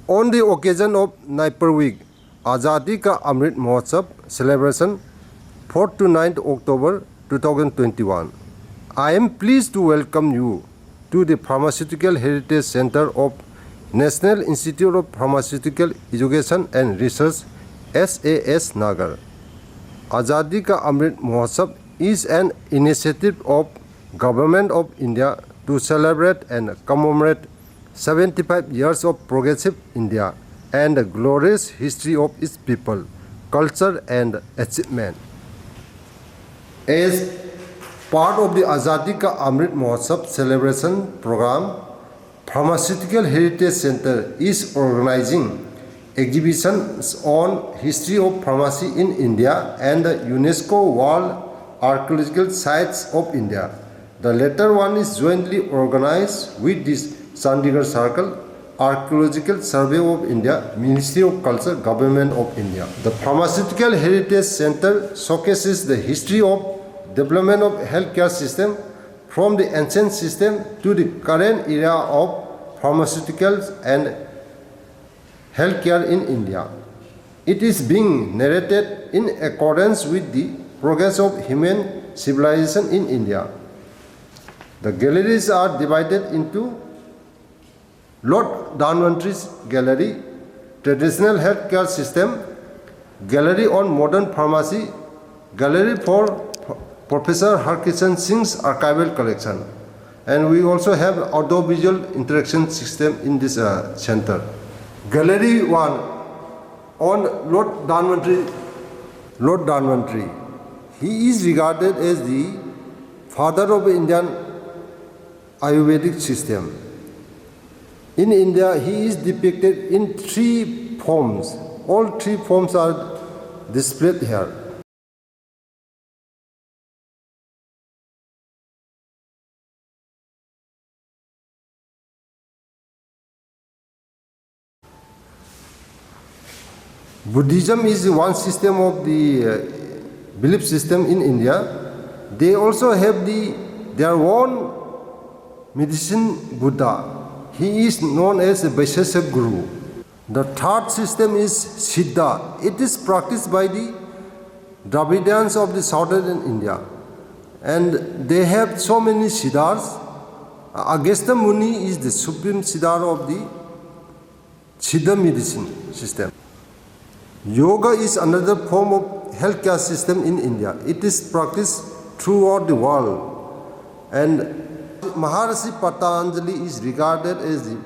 On the occasion of Naipur Week, Azadi Ka Amrit Mahotsav celebration 4th to 9th October 2021, I am pleased to welcome you to the Pharmaceutical Heritage Center of National Institute of Pharmaceutical Education and Research SAS Nagar. Azadi Ka Amrit Mahotsav is an initiative of Government of India to celebrate and commemorate 75 years of progressive India and the glorious history of its people, culture and achievement. As part of the Azadi Ka Amrit Mahotsav celebration program, Pharmaceutical Heritage Center is organizing exhibitions on history of pharmacy in India and the UNESCO World Archaeological Sites of India. The latter one is jointly organized with this Chandigarh Circle, Archaeological Survey of India, Ministry of Culture, Government of India. The Pharmaceutical Heritage Center showcases the history of development of healthcare system from the ancient system to the current era of pharmaceuticals and healthcare in India. It is being narrated in accordance with the progress of human civilization in India. The galleries are divided into Lord Dhanvantri's Gallery, Traditional Healthcare System, Gallery on Modern Pharmacy, Gallery for Professor Harkishan Singh's Archival Collection, and we also have audiovisual interaction system in this center. Gallery 1 on Lord Dhanvantri. He is regarded as the father of Indian Ayurvedic system. In India, he is depicted in 3 forms. All 3 forms are displayed here. Buddhism is one system of the belief system in India. They also have their own medicine Buddha. He is known as the Vaisheshak Guru. The third system is Siddha. It is practiced by the Dravidians of the southern India. And they have so many Siddhas. Agastya Muni is the supreme Siddha of the Siddha medicine system. Yoga is another form of healthcare system in India. It is practiced throughout the world. And Maharishi Patanjali is regarded as the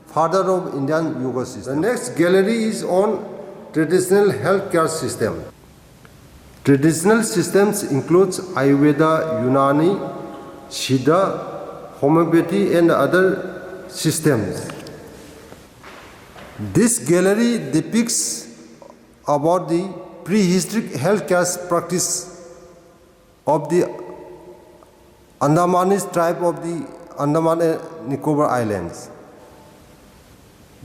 father of Indian yoga system. The next gallery is on traditional healthcare system. Traditional systems includes Ayurveda, Unani, Siddha, homeopathy and other systems. This gallery depicts about the prehistoric healthcare practice of the Andamanese tribe of the Andaman and Nicobar Islands.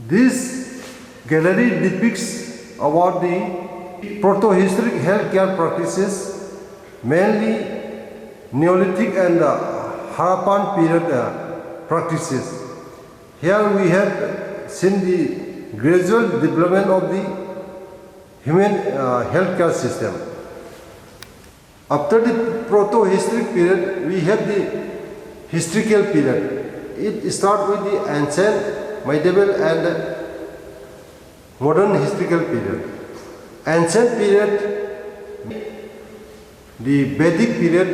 This gallery depicts about the proto-historic healthcare practices, mainly Neolithic and Harappan period practices. Here we have seen the gradual development of the human healthcare system. After the proto-historic period, we have the historical period. It starts with the ancient, medieval and modern historical period. Ancient period, the Vedic period,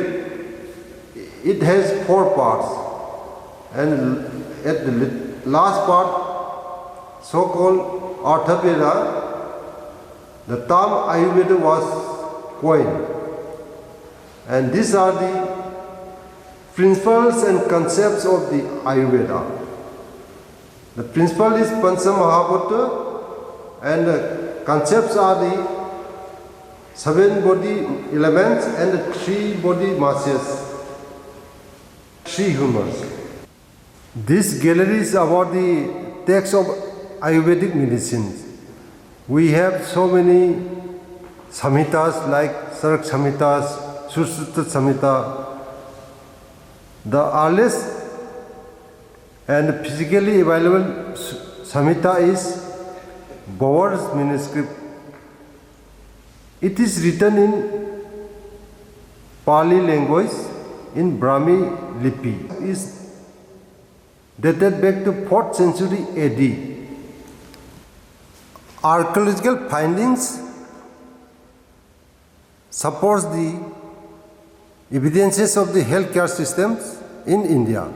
it has 4 parts. And at the last part, so-called Arthaveda, the term Ayurveda was coined. And these are the principles and concepts of the Ayurveda. The principle is Pancha Mahabhuta and the concepts are the 7 body elements and the 3 body masses, 3 humors. This gallery is about the text of Ayurvedic medicines. We have so many Samhitas like Sarak Samhitas, Sushruta Samhita. The earliest and physically available Samhita is Bower's manuscript. It is written in Pali language in Brahmi Lipi. It is dated back to 4th century AD. Archaeological findings supports the evidences of the healthcare systems in India.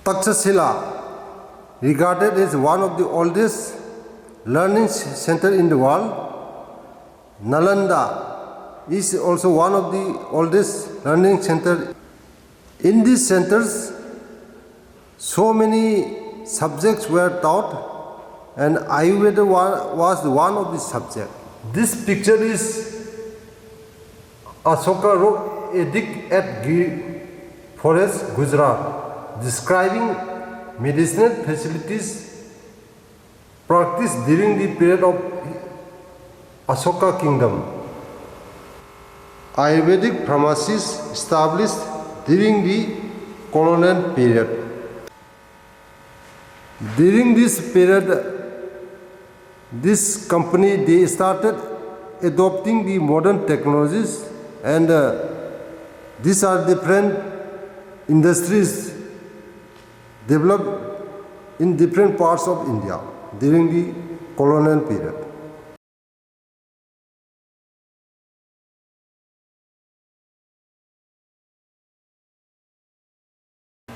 Takshashila, regarded as one of the oldest learning center in the world. Nalanda is also one of the oldest learning center. In these centers, so many subjects were taught, and Ayurveda was one of the subjects. This picture is Ashoka Rock edict at Gir Forest, Gujarat, describing medicinal facilities practiced during the period of Ashoka Kingdom. Ayurvedic pharmacies established during the colonial period. During this period, this company they started adopting the modern technologies, and these are different industries developed in different parts of India during the colonial period.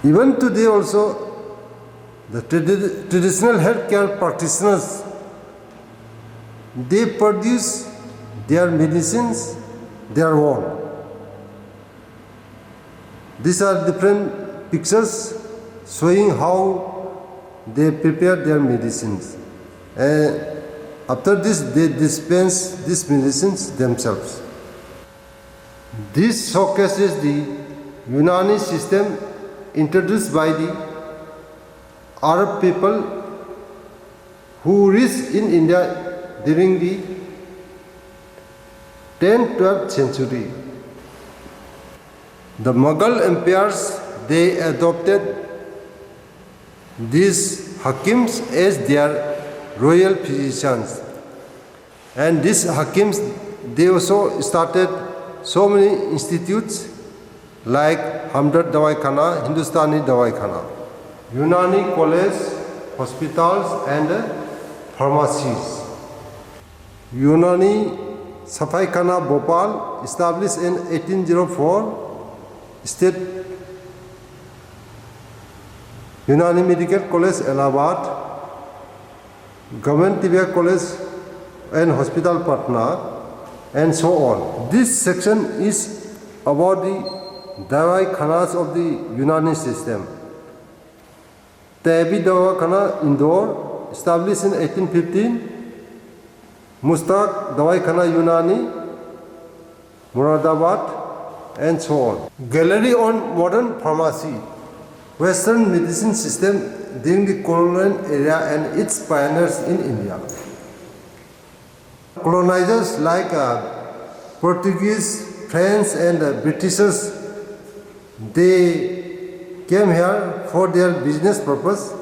Even today also, the traditional healthcare practitioners, they produce their medicines their own. These are different pictures showing how they prepare their medicines. After this, they dispense these medicines themselves. This showcases the Unani system introduced by the Arab people who reached in India during the 10th-12th century. The Mughal empires, they adopted these Hakims as their royal physicians. And these Hakims, they also started so many institutes like Hamdard Dawai Khana, Hindustani Dawai Khana, Unani college, hospitals and pharmacies. Unani Safai Khana Bhopal, established in 1804, State Unani Medical College, Allahabad, Government Tibia College and Hospital Patna, and so on. This section is about the Dawai Khanas of the Unani system. Taibi Dawai Khana, Indore, established in 1815. Mustaq Dawai Khana Unani, Muradabad, and so on. Gallery on modern pharmacy, Western medicine system during the colonial era and its pioneers in India. Colonizers like Portuguese, French, and Britishers, they came here for their business purpose,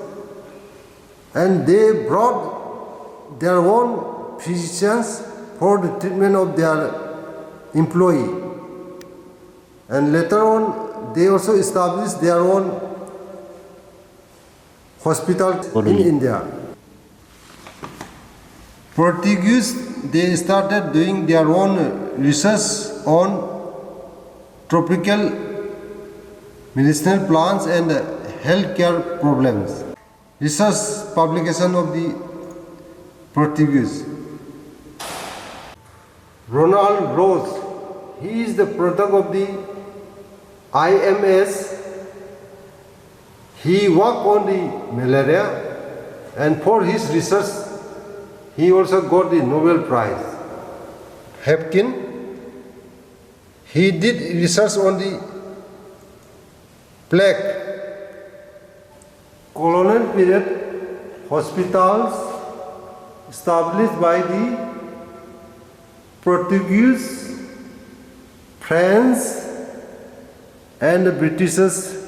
and they brought their own physicians for the treatment of their employee. And later on, they also established their own hospital in India. Portuguese, they started doing their own research on tropical medicinal plants and healthcare problems. Research publication of the Portuguese. Ronald Rose, he is the product of the IMS. He worked on the malaria, and for his research, he also got the Nobel Prize. Hepkin, he did research on the plague. Colonial period hospitals established by the Portuguese, French, and the Britishers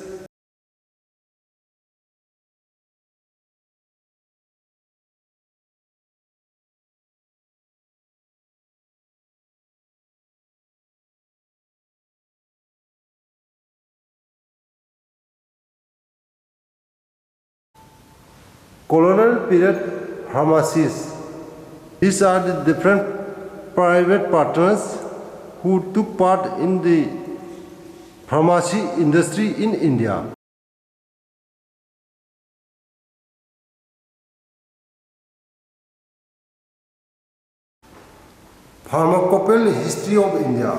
colonial period pharmacies. These are the different private partners who took part in the pharmacy industry in India. Pharmacopoeia history of India.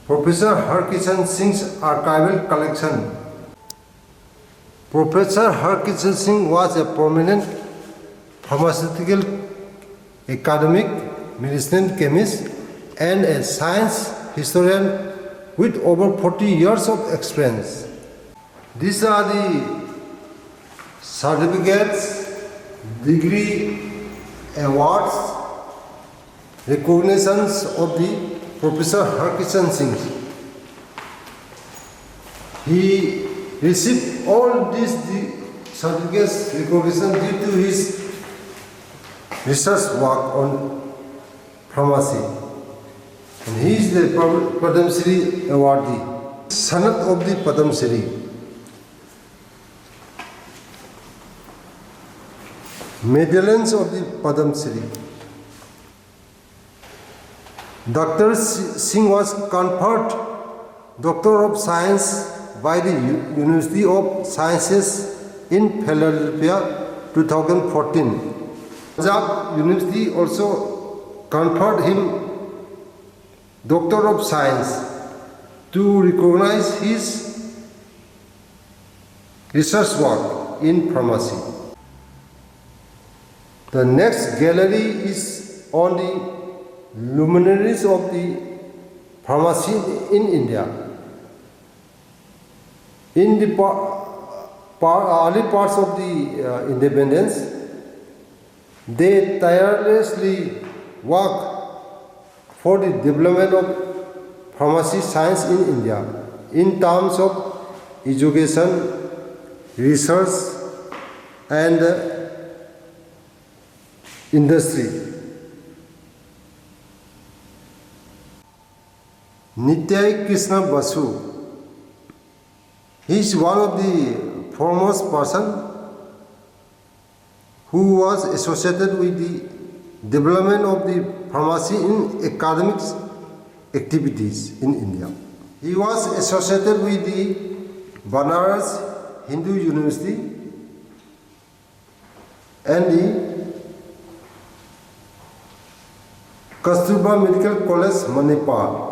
Professor Harkishan Singh's archival collection. Professor Harkishan Singh was a prominent pharmaceutical academic, medicinal chemist, and a science historian with over 40 years of experience. These are the certificates, degree, awards, recognitions of the Professor Harkishan Singh. He received all these certificates, recognition due to his research work on pharmacy. And he is the Padma Shri awardee, Sanat of the Padma Shri. Medallions of the Padma Shri. Dr. Singh was conferred Doctor of Science by the University of Sciences in Philadelphia 2014. Punjab University also conferred him Doctor of Science to recognize his research work in pharmacy. The next gallery is on the luminaries of the pharmacy in India. In the early parts of the independence, they tirelessly worked for the development of pharmacy science in India in terms of education, research, and industry. Nityai Krishna Basu. He is one of the foremost person who was associated with the development of the pharmacy in academic activities in India. He was associated with the Banaras Hindu University and the Kasturba Medical College, Manipal.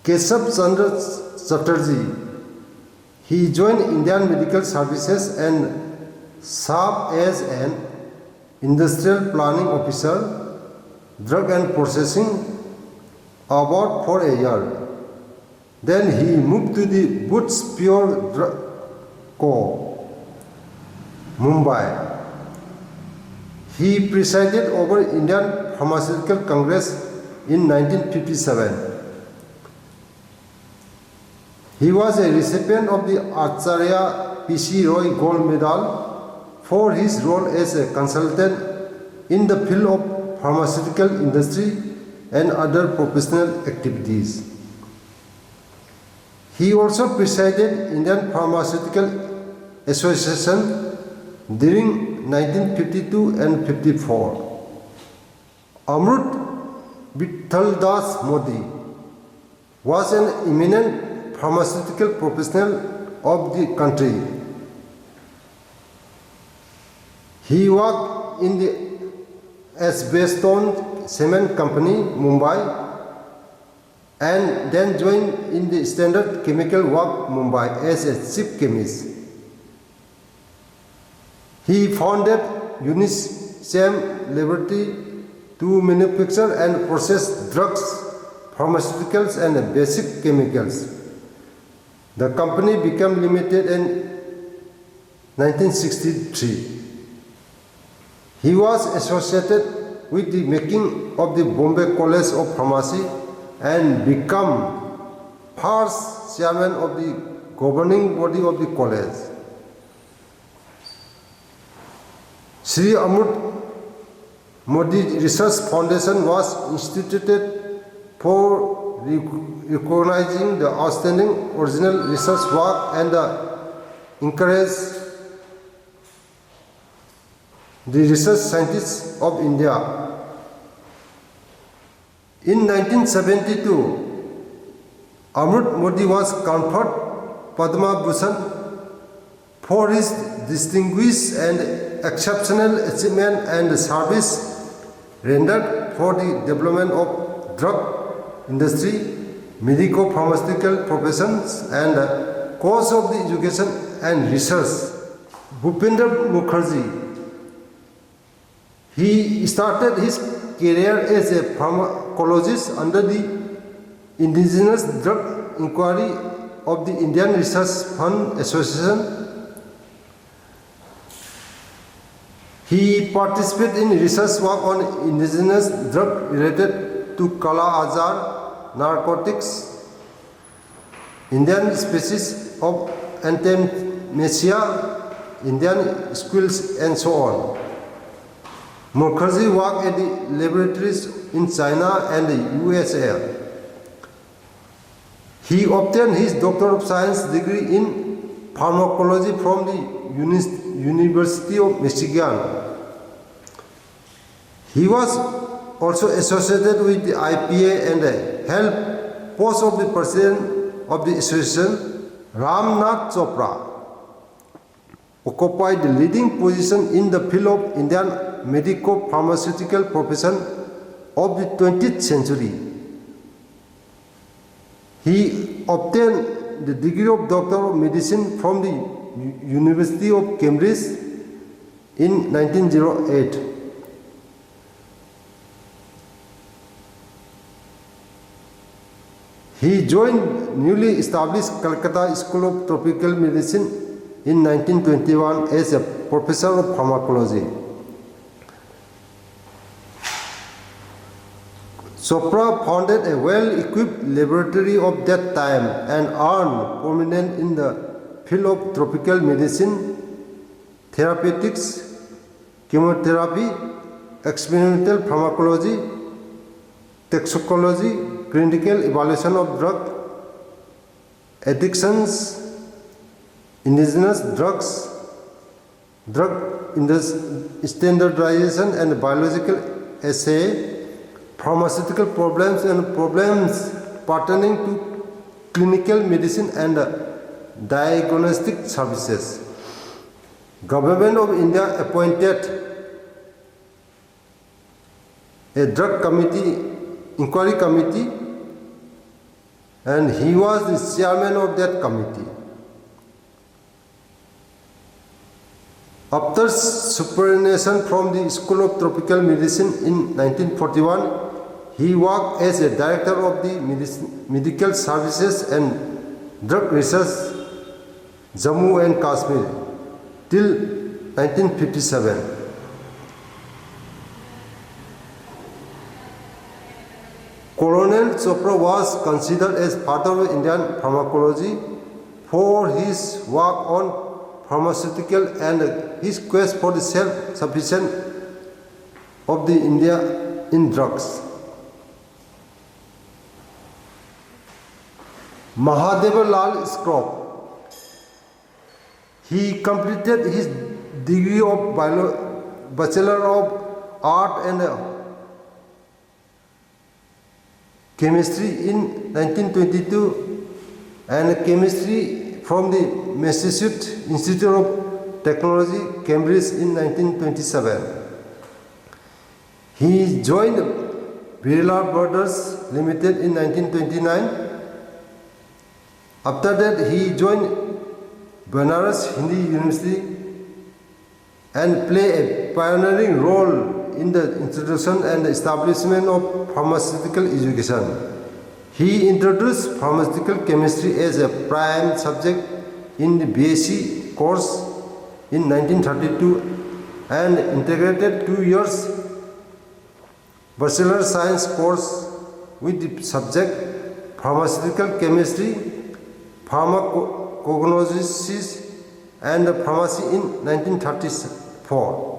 Keshav Chandra Chatterjee. He joined Indian Medical Services and served as an industrial planning officer, drug and processing, about for a year. Then he moved to the Boots Pure Drug Co., Mumbai. He presided over Indian Pharmaceutical Congress in 1957. He was a recipient of the Acharya P.C. Roy Gold Medal for his role as a consultant in the field of pharmaceutical industry and other professional activities. He also presided Indian Pharmaceutical Association during 1952 and 54. Amrut Vittal Das Modi was an eminent pharmaceutical professional of the country. He worked in the Asbeston Cement Company, Mumbai, and then joined in the Standard Chemical Works, Mumbai as a chief chemist. He founded Unichem Laboratory to manufacture and process drugs, pharmaceuticals, and basic chemicals. The company became limited in 1963. He was associated with the making of the Bombay College of Pharmacy and become first chairman of the governing body of the college. Sri Amrut Modi Research Foundation was instituted for recognizing the outstanding original research work and encourage the research scientists of India. In 1972, Amrut Modi was conferred Padma Bhushan for his distinguished and exceptional achievement and service rendered for the development of drug industry, medico-pharmaceutical professions and cause of the education and research. Bhupender Mukherjee, he started his career as a pharmacologist under the Indigenous Drug Inquiry of the Indian Research Fund Association. He participated in research work on indigenous drugs related to Kala Azar, narcotics, Indian species of Anthemnesia, Indian squills and so on. Mukherjee worked at the laboratories in China and the USA. He obtained his Doctor of Science degree in pharmacology from the University of Michigan. He was also associated with the IPA and held post of the president of the association. Ramnath Chopra occupied the leading position in the field of Indian medico-pharmaceutical profession of the 20th century. He obtained the degree of Doctor of Medicine from the University of Cambridge in 1908. He joined newly established Calcutta School of Tropical Medicine in 1921 as a professor of pharmacology. Chopra founded a well-equipped laboratory of that time and earned prominence in the field of tropical medicine, therapeutics, chemotherapy, experimental pharmacology, toxicology, clinical evaluation of drug, addictions, indigenous drugs, drug standardization and biological assay, pharmaceutical problems and problems pertaining to clinical medicine and diagnostic services. Government of India appointed a drug committee, inquiry committee, and he was the chairman of that committee. After superannuation from the School of Tropical Medicine in 1941, he worked as a director of the medical services and drug research, Jammu and Kashmir, till 1957. Colonel Chopra was considered as father of Indian pharmacology for his work on pharmaceutical and his quest for the self-sufficiency of the India in drugs. Mahadeva Lal Scrope. He completed his degree of Bachelor of Art and Chemistry in 1922 and Chemistry from the Massachusetts Institute of Technology, Cambridge in 1927. He joined Birla Brothers Limited in 1929. After that, he joined Banaras Hindu University and played a pioneering role in the introduction and establishment of pharmaceutical education. He introduced pharmaceutical chemistry as a prime subject in the BSc course in 1932 and integrated 2 years Bachelor Science course with the subject pharmaceutical chemistry, pharmacognosis and pharmacy in 1934.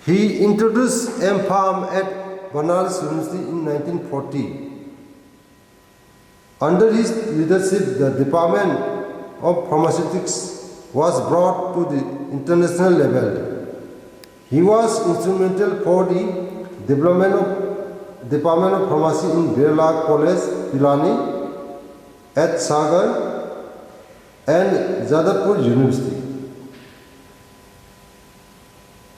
He introduced M.Pharm at Banaras University in 1940. Under his leadership, the Department of Pharmaceutics was brought to the international level. He was instrumental for the development of Department of Pharmacy in Birla College, Pilani, at Sagar and Jadavpur University.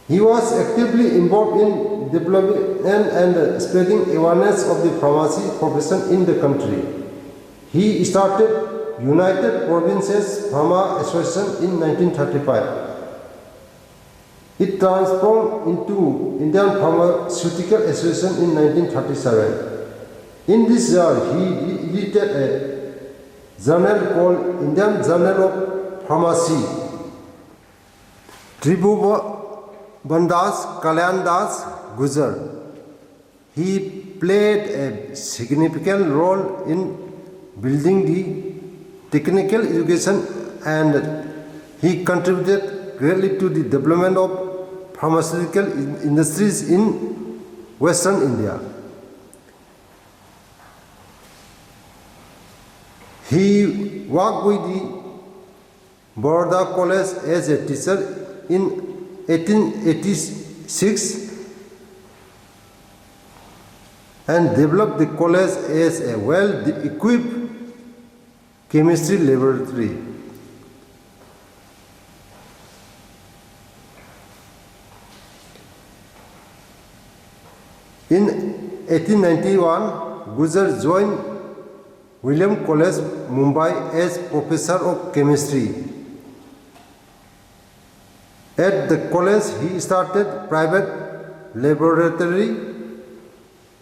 He was actively involved in developing and spreading awareness of the pharmacy profession in the country. He started United Provinces Pharma Association in 1935. It transformed into Indian Pharmaceutical Association in 1937. In this year, he edited a journal called Indian Journal of Pharmacy. Tribhuvandas Kalyandas Gujar. He played a significant role in building the technical education and he contributed greatly to the development of pharmaceutical industries in Western India. He worked with the Baroda College as a teacher in 1886 and developed the college as a well-equipped chemistry laboratory. In 1891, Gujar joined William College, Mumbai as Professor of Chemistry. At the college, he started private laboratory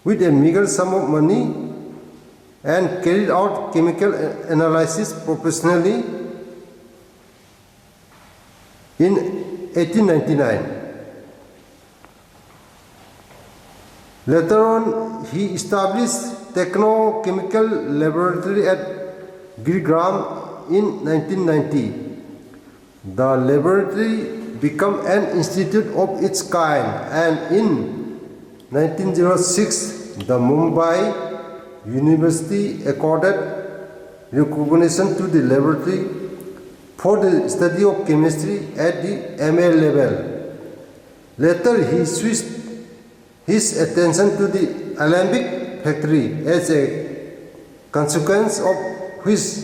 with a meager sum of money and carried out chemical analysis professionally. In 1899, later on, he established Techno-Chemical Laboratory at Gurugram in 1990. The laboratory became an institute of its kind, and in 1906, the Mumbai University accorded recognition to the laboratory for the study of chemistry at the MA level. Later, he switched his attention to the alembic factory, as a consequence of which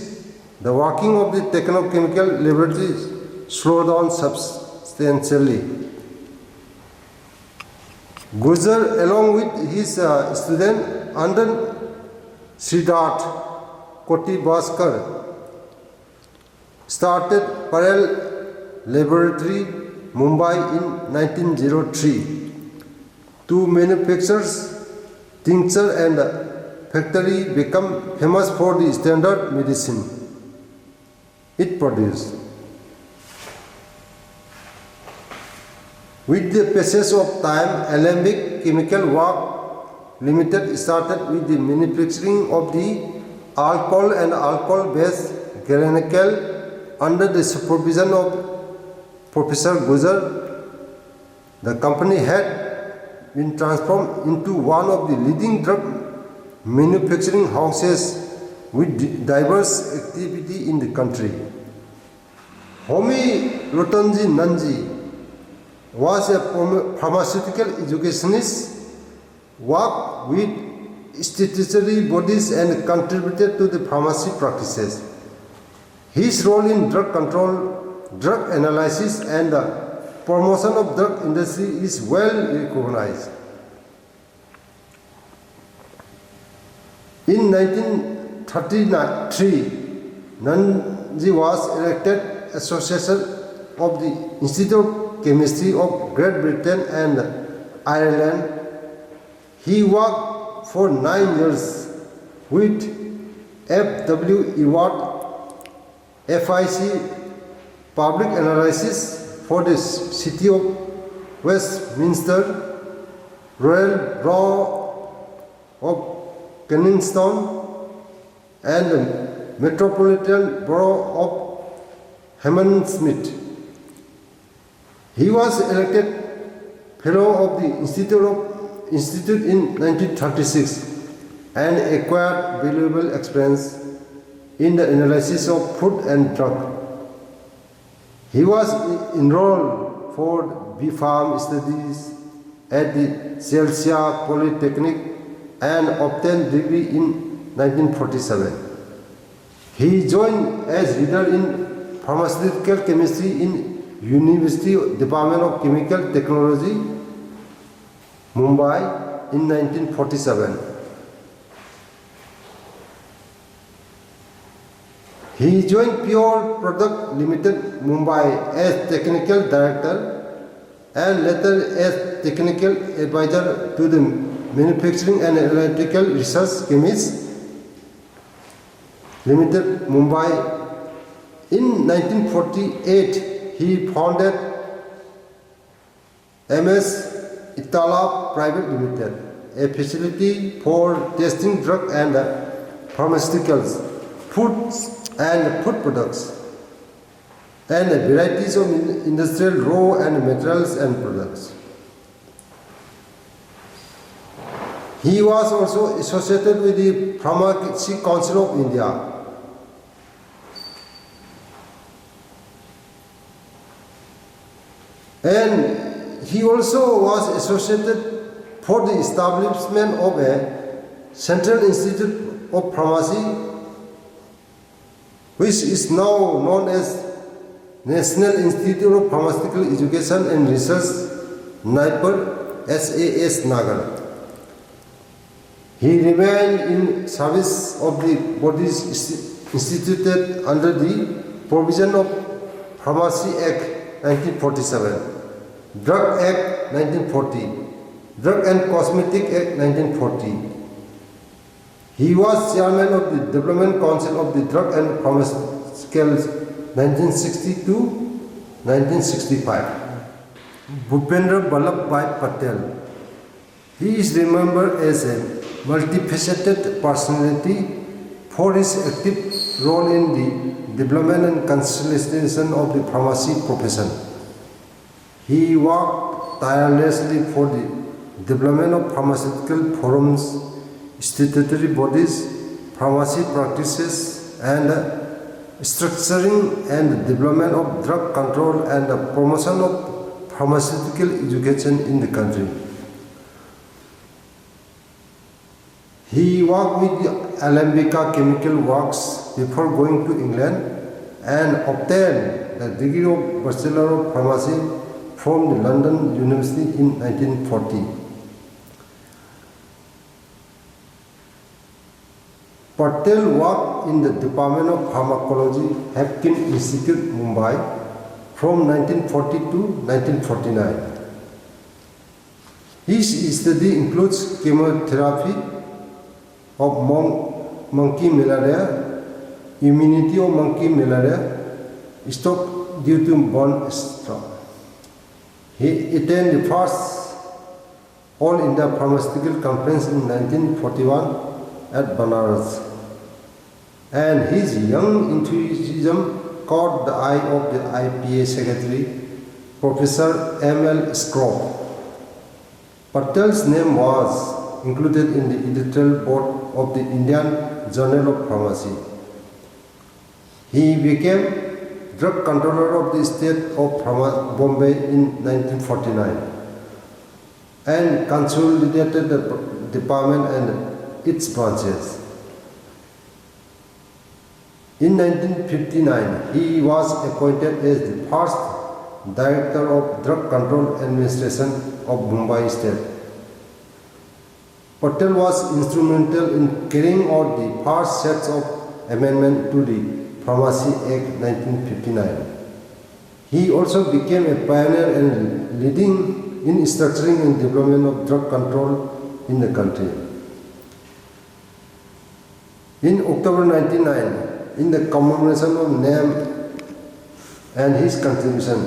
the working of the techno-chemical laboratory slowed down substantially. Gujar, along with his student Anand Siddharth Koti Bhaskar, started Parallel Laboratory, Mumbai in 1903. Two manufacturers, tincture and factory, became famous for the standard medicine it produced. With the passage of time, Alembic Chemical Work Limited started with the manufacturing of the alcohol and alcohol-based granule under the supervision of Professor Gujar. The company had been transformed into one of the leading drug manufacturing houses with diverse activity in the country. Homi Rotanji Nanji was a pharmaceutical educationist, worked with statutory bodies and contributed to the pharmacy practices. His role in drug control, drug analysis and the promotion of drug industry is well recognized. In 1933, Nanji was elected Association of the Institute of Chemistry of Great Britain and Ireland. He worked for 9 years with F.W. Ewart, FIC Public Analysis for the City of Westminster, Royal Borough of Kensington, and the Metropolitan Borough of Hammersmith. He was elected Fellow of the Institute in 1936 and acquired valuable experience in the analysis of food and drug. He was enrolled for B.Pharm studies at the Chelsea Polytechnic and obtained degree in 1947. He joined as reader in pharmaceutical chemistry in University Department of Chemical Technology, Mumbai in 1947. He joined Pure Product Limited, Mumbai as Technical Director and later as Technical Advisor to the Manufacturing and Analytical Research Chemists Limited, Mumbai. In 1948, he founded MS Itala Private Limited, a facility for testing drug and pharmaceuticals, foods and food products, and varieties of industrial raw and materials and products. He was also associated with the Pharmacy Council of India. And he also was associated for the establishment of a Central Institute of Pharmacy, which is now known as National Institute of Pharmaceutical Education and Research, NIPER, SAS Nagar. He remained in service of the bodies instituted under the provision of Pharmacy Act 1947, Drug Act 1940, Drug and Cosmetic Act 1940. He was chairman of the Development Council of the Drug and Pharmaceuticals 1960-1965. Bhupendra Vallabhbhai Patel. He is remembered as a multifaceted personality for his active role in the development and consolidation of the pharmacy profession. He worked tirelessly for the development of pharmaceutical forums, statutory bodies, pharmacy practices, and structuring and development of drug control and promotion of pharmaceutical education in the country. He worked with the Alambika Chemical Works before going to England and obtained the degree of Bachelor of Pharmacy from the London University in 1940. Patel worked in the Department of Pharmacology, Hapkin Institute, Mumbai from 1940 to 1949. His study includes chemotherapy of monkey malaria, immunity of monkey malaria, stock due to bone stroke. He attended the first All India Pharmaceutical Conference in 1941 at Banaras, and his young enthusiasm caught the eye of the IPA Secretary, Professor M.L. Scrope. Patel's name was included in the editorial board of the Indian Journal of Pharmacy. He became drug controller of the state of Bombay in 1949 and consolidated the department and its branches. In 1959, he was appointed as the first Director of Drug Control Administration of Mumbai State. Patel was instrumental in carrying out the first sets of amendment to the Pharmacy Act 1959. He also became a pioneer and leading in structuring and development of drug control in the country. In October 1999, in the commemoration of name and his contribution,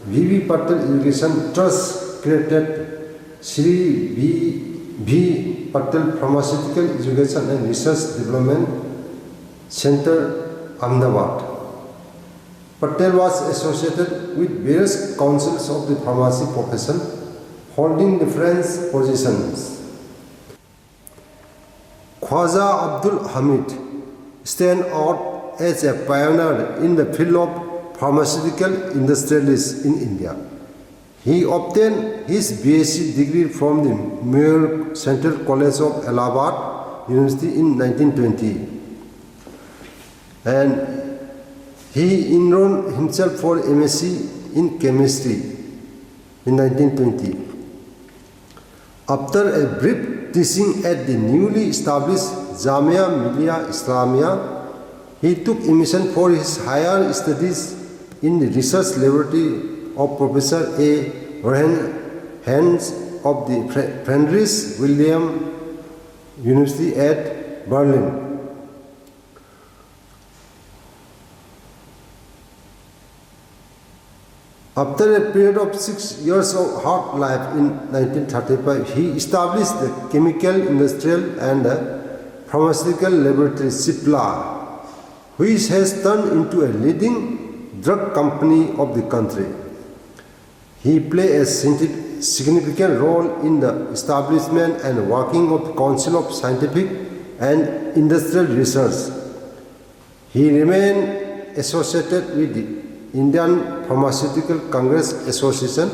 V.V. Patel Education Trust created Shri V. Patel Pharmaceutical Education and Research Development Center, Ahmedabad. Patel was associated with various councils of the pharmacy profession, holding different positions. Khwaja Abdul Hamid stand out as a pioneer in the field of pharmaceutical industrialists in India. He obtained his BSc degree from the Mayor Central College of Allahabad University in 1920, and he enrolled himself for MSc in chemistry in 1920. After a brief teaching at the newly established Jamia Millia Islamia, he took admission for his higher studies in the research laboratory of Professor A. Hans of the Friedrich Wilhelm University at Berlin. After a period of 6 years of hard life in 1935, he established the Chemical, Industrial and Pharmaceutical Laboratory CIPLA, which has turned into a leading drug company of the country. He played a significant role in the establishment and working of the Council of Scientific and Industrial Research. He remained associated with the Indian Pharmaceutical Congress Association,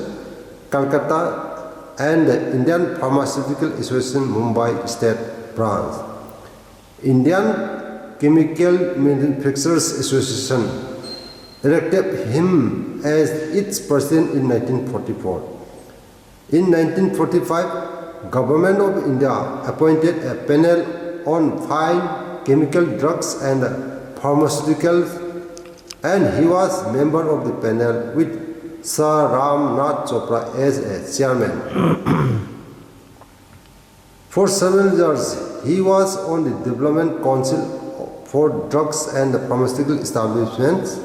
Calcutta, and the Indian Pharmaceutical Association, Mumbai State Branch. Indian Chemical Manufacturers Association elected him as its president in 1944. In 1945, Government of India appointed a panel on 5 chemical drugs and pharmaceuticals, and he was member of the panel with Sir Ram Nath Chopra as a chairman. For several years, he was on the Development Council for Drugs and Pharmaceutical Establishments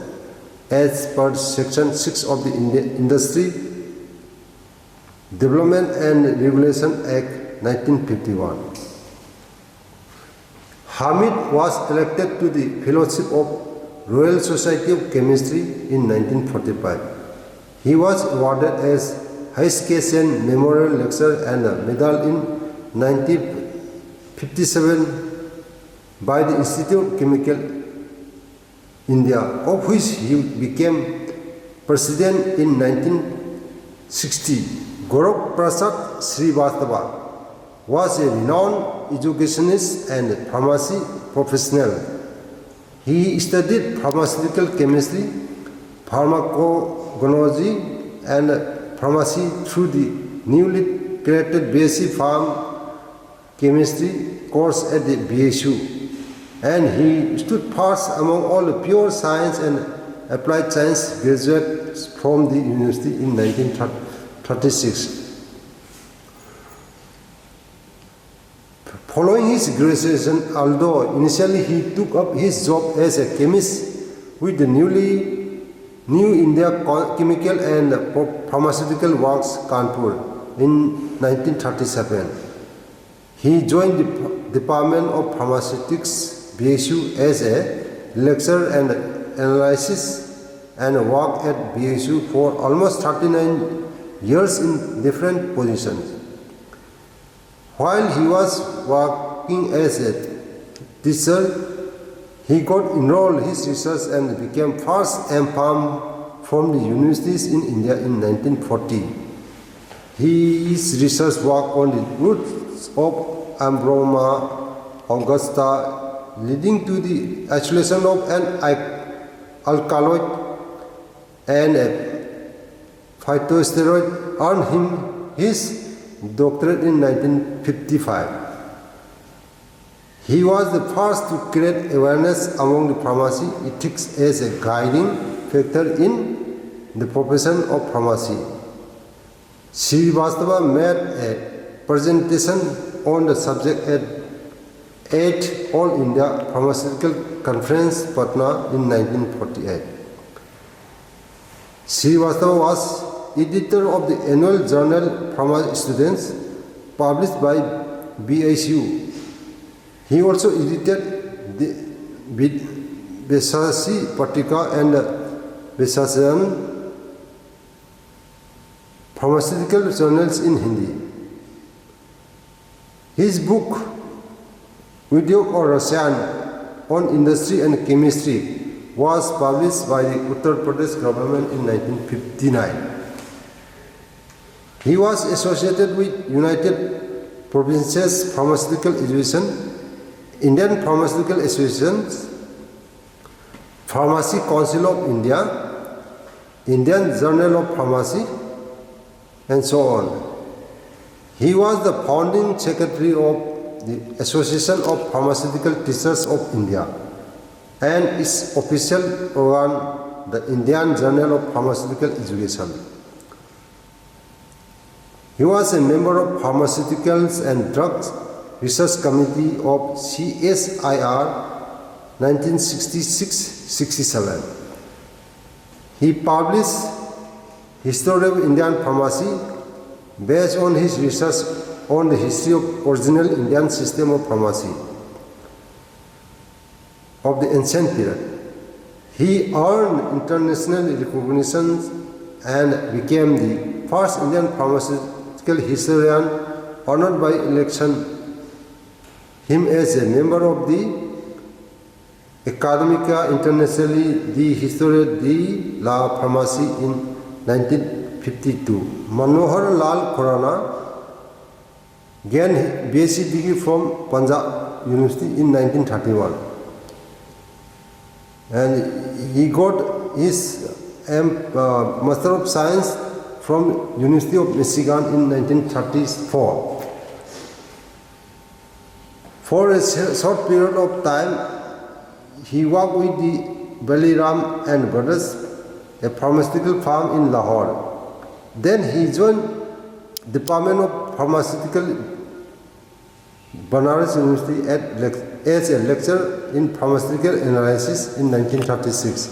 as per Section 6 of the Industry Development and Regulation Act 1951. Hamid was elected to the Fellowship of Royal Society of Chemistry in 1945. He was awarded as Heiskesen Memorial Lecturer and a medal in 1957 by the Institute of Chemical India, of which he became president in 1960. Gaurav Prasad Srivastava was a renowned educationist and pharmacy professional. He studied pharmaceutical chemistry, pharmacognosy, and pharmacy through the newly created BSc Pharm Chemistry course at the BSU, and he stood first among all the pure science and applied science graduates from the university in 1936. Following his graduation, although initially he took up his job as a chemist with the New India Chemical and Pharmaceutical Works, Kanpur, in 1937. He joined the Department of Pharmaceutics, BSU, as a lecturer and analysis, and worked at BSU for almost 39 years in different positions. While he was working as a teacher, he got enrolled his research and became first MPharm from the universities in India in 1940. His research work on the roots of Ambroma augusta, leading to the isolation of an alkaloid and a phytosteroid, earned him his doctorate in 1955. He was the first to create awareness among the pharmacy ethics as a guiding factor in the profession of pharmacy. Srivastava made a presentation on the subject at 8th All India Pharmaceutical Conference, Patna in 1948. Srivastava was editor of the annual journal Pharma Students, published by BSU. He also edited the Vesasi Patrika and Vesasan pharmaceutical journals in Hindi. His book, Udyog or Rasayan on Industry and Chemistry, was published by the Uttar Pradesh government in 1959. He was associated with United Provinces Pharmaceutical Education, Indian Pharmaceutical Association, Pharmacy Council of India, Indian Journal of Pharmacy, and so on. He was the founding secretary of the Association of Pharmaceutical Teachers of India and its official organ, the Indian Journal of Pharmaceutical Education. He was a member of Pharmaceuticals and Drugs Research Committee of CSIR 1966-67. He published History of Indian Pharmacy based on his research on the history of original Indian system of pharmacy of the ancient period. He earned international recognition and became the first Indian pharmaceutical historian honored by election him as a member of the Academia Internationale de Histoire de la Pharmacie in 1952. Manohar Lal Khurana gained BSc degree from Punjab University in 1931. And he got his Master of Science from University of Michigan in 1934. For a short period of time, he worked with the Baliram and Brothers, a pharmaceutical firm in Lahore. Then he joined Department of Pharmaceutical Banaras University as a lecturer in pharmaceutical analysis in 1936.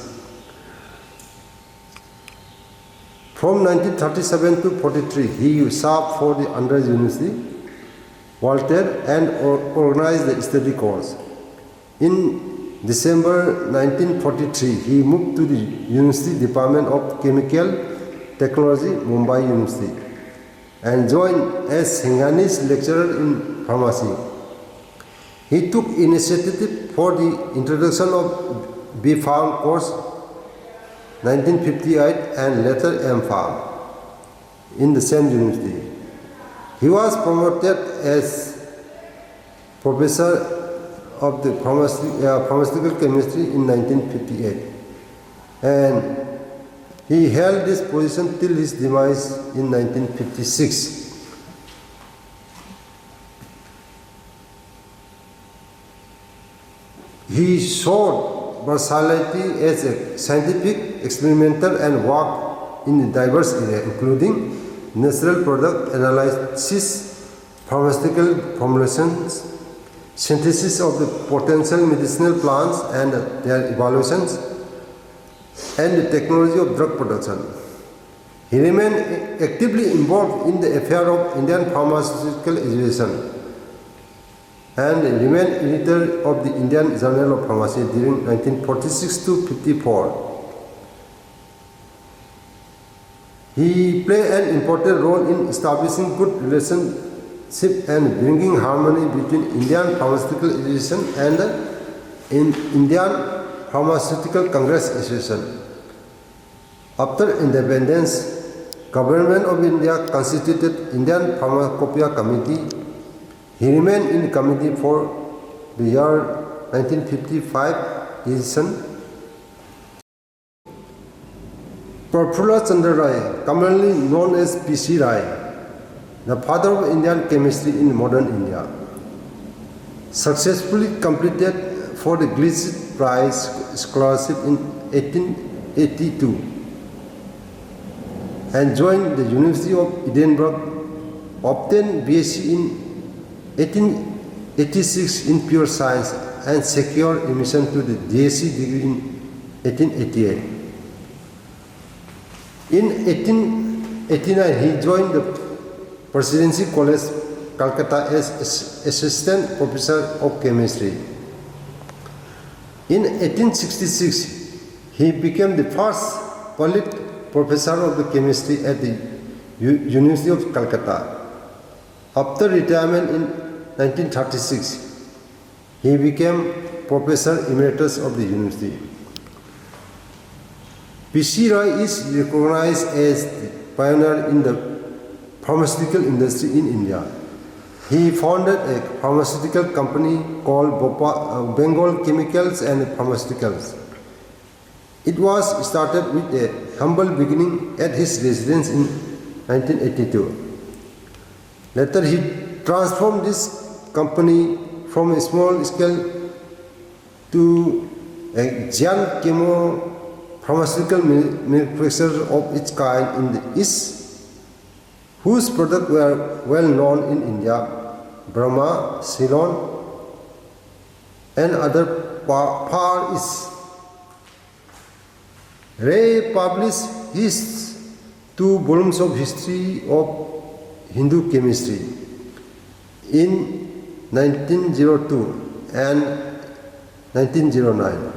From 1937 to 43, he served for the Andhra University, Voltaire, and organized the study course. In December 1943, he moved to the University Department of Chemical Technology, Mumbai University, and joined as Singhani's lecturer in pharmacy. He took initiative for the introduction of B.Pharm course 1958 and later M.Pharm in the same university. He was promoted as professor of the pharmaceutical chemistry in 1958, and he held this position till his demise in 1956. He showed versatility as a scientific experimenter and worked in diverse areas, including natural product analysis, pharmaceutical formulations, synthesis of the potential medicinal plants and their evaluations, and the technology of drug production. He remained actively involved in the affair of Indian pharmaceutical education and remained editor of the Indian Journal of Pharmacy during 1946 to 54. He played an important role in establishing good relationship and bringing harmony between Indian pharmaceutical education and the Indian Pharmaceutical Congress Association. After independence, Government of India constituted Indian Pharmacopoeia Committee. He remained in the committee for the year 1955 edition. Prafulla Chandra Ray, commonly known as P.C. Ray, the father of Indian chemistry in modern India, successfully completed for the Gillespie Prize Scholarship in 1882 and joined the University of Edinburgh, obtained BSc in 86 in pure science and secured admission to the DSc degree in 1888. In 1889, he joined the Presidency College, Calcutta as Assistant Professor of Chemistry. In 1866, he became the first public professor of the chemistry at the University of Calcutta. After retirement in 1936, he became Professor Emeritus of the university. P.C. Roy is recognized as the pioneer in the pharmaceutical industry in India. He founded a pharmaceutical company called Bengal Chemicals and Pharmaceuticals. It was started with a humble beginning at his residence in 1982. Later, he transformed this company from a small scale to a giant pharmaceutical manufacturer of its kind in the East, whose products were well known in India, Burma, Ceylon, and other Far East. Ray published his 2 volumes of History of Hindu Chemistry in 1902 and 1909,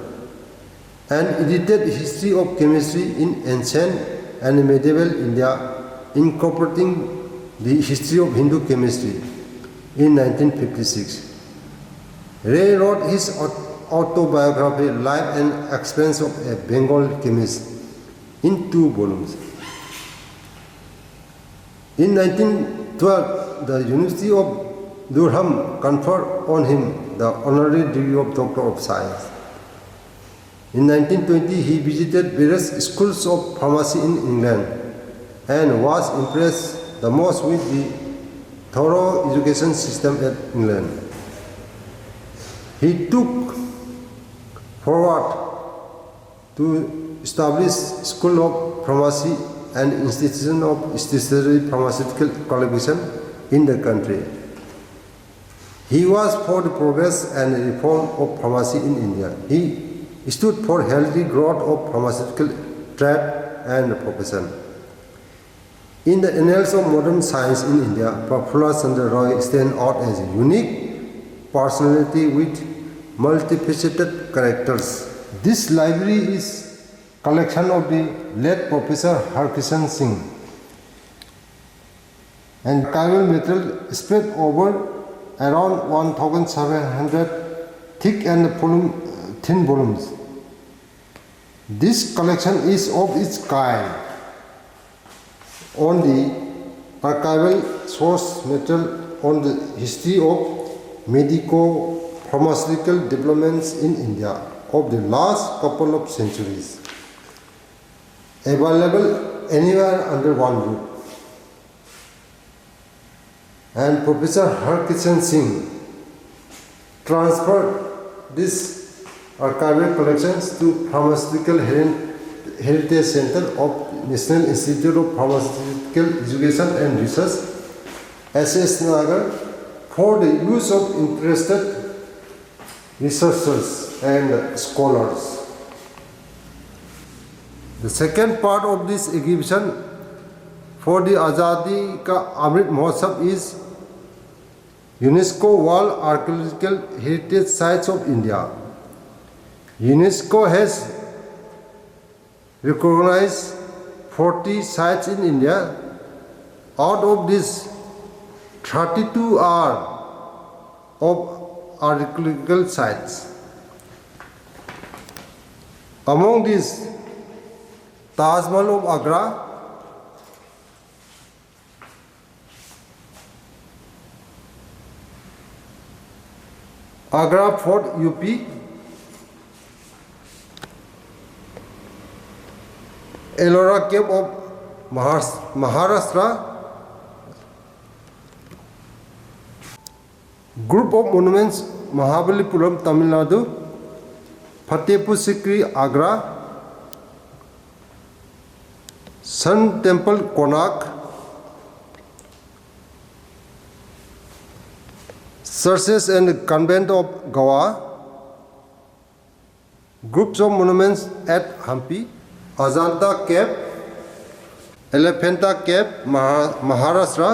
and edited History of Chemistry in Ancient and Medieval India, incorporating the history of Hindu chemistry in 1956. Ray wrote his autobiography, Life and Experience of a Bengal Chemist, in 2 volumes. In 1912, the University of Durham conferred on him the honorary degree of Doctor of Science. In 1920, he visited various schools of pharmacy in England and was impressed the most with the thorough education system at England. He took forward to establish School of Pharmacy and Institution of Statutory Pharmaceutical Qualification in the country. He was for the progress and reform of pharmacy in India. He stood for healthy growth of pharmaceutical trade and profession. In the annals of modern science in India, Prafulla Chandra Roy stands out as a unique personality with multifaceted characters. This library is collection of the late Professor Harkishan Singh, and archival material spread over around 1,700 thick and thin volumes. This collection is of its kind. On the archival source material on the history of medico-pharmaceutical developments in India of the last couple of centuries, available anywhere under one roof. And Professor Harkishan Singh transferred these archival collections to Pharmaceutical Heritage Center of National Institute of Pharmaceutical Education and Research, SS Nagar, for the use of interested researchers and scholars. The second part of this exhibition for the Azadi Ka Amrit Mahotsav is UNESCO World Archaeological Heritage Sites of India. UNESCO has recognized 40 sites in India. Out of these, 32 are of archaeological sites. Among these, Taj Mahal of Agra, Agra Fort UP, Ellora Cave of Maharashtra, Group of Monuments Mahabalipuram, Tamil Nadu, Fatehpur Sikri, Agra, Sun Temple, Konark, Churches and Convent of Goa, groups of monuments at Hampi, Ajanta Cave, Elephanta Cave, Maharashtra,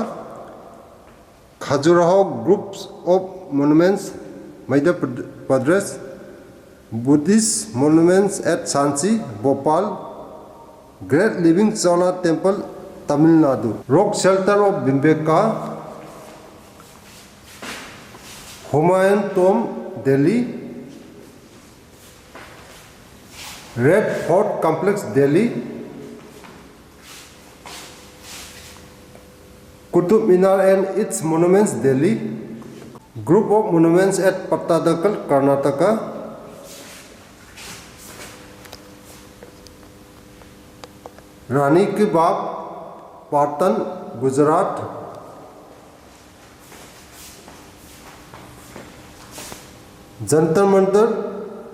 Khajuraho groups of monuments, Madhya Pradesh, Buddhist monuments at Sanchi, Bhopal, Great Living Chawla Temple, Tamil Nadu, Rock Shelter of Bhimbeka, Humayun Tomb, Delhi, Red Fort Complex, Delhi, Qutub Minar and its monuments, Delhi, Group of monuments at Pattadakal, Karnataka, Rani Ki Baag, Patan, Gujarat, Jantar Mantar,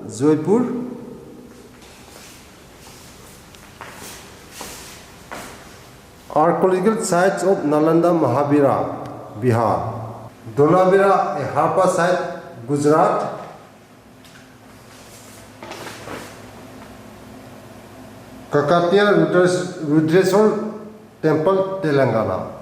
Jaipur, Archaeological sites of Nalanda Mahabira, Bihar, Dholavira, a Harpa site, Gujarat, Kakatiya Rudreshwar Temple, Telangana.